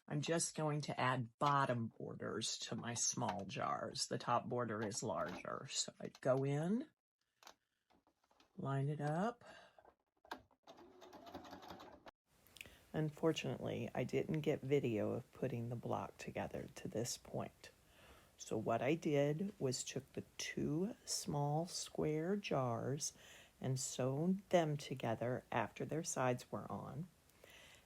I'm just going to add bottom borders to my small jars. The top border is larger. So I'd go in, line it up. Unfortunately, I didn't get video of putting the block together to this point. So what I did was took the two small square jars and sewed them together after their sides were on.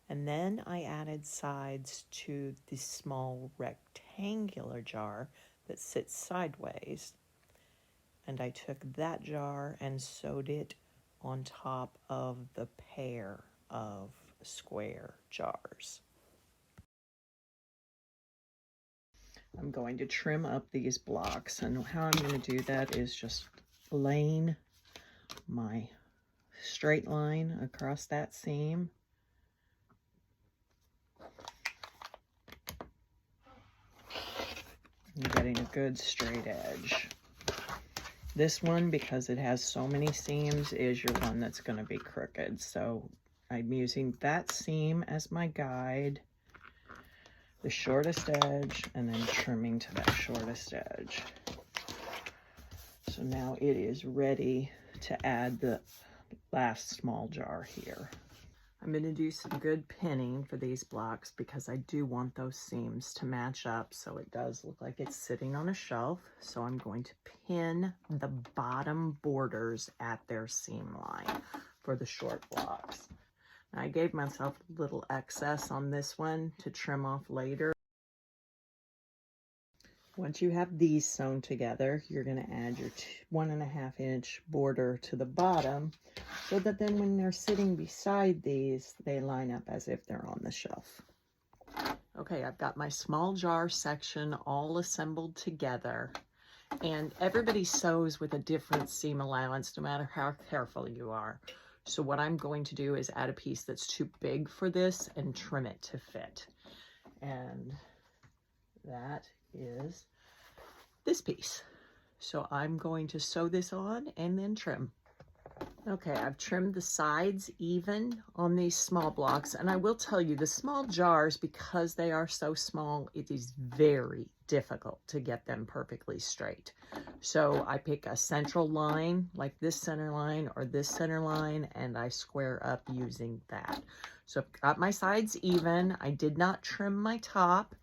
And then I added sides to the small rectangular jar that sits sideways. And I took that jar and sewed it on top of the pair of square jars. I'm going to trim up these blocks, and how I'm going to do that is just laying my straight line across that seam. I'm getting a good straight edge. This one, because it has so many seams, is your one that's going to be crooked. So I'm using that seam as my guide, the shortest edge, and then trimming to that shortest edge. So now it is ready to add the last small jar here. I'm going to do some good pinning for these blocks because I do want those seams to match up so it does look like it's sitting on a shelf. So I'm going to pin the bottom borders at their seam line for the short blocks. Now, I gave myself a little excess on this one to trim off later. Once you have these sewn together, you're going to add your 1.5 inch border to the bottom so that then when they're sitting beside these, they line up as if they're on the shelf. Okay, I've got my small jar section all assembled together, and everybody sews with a different seam allowance no matter how careful you are. So what I'm going to do is add a piece that's too big for this and trim it to fit. And that is this piece. So I'm going to sew this on and then trim. Okay, I've trimmed the sides even on these small blocks, and I will tell you the small jars, because they are so small, it is very difficult to get them perfectly straight. So I pick a central line like this center line or this center line, and I square up using that. So I've got my sides even. I did not trim my top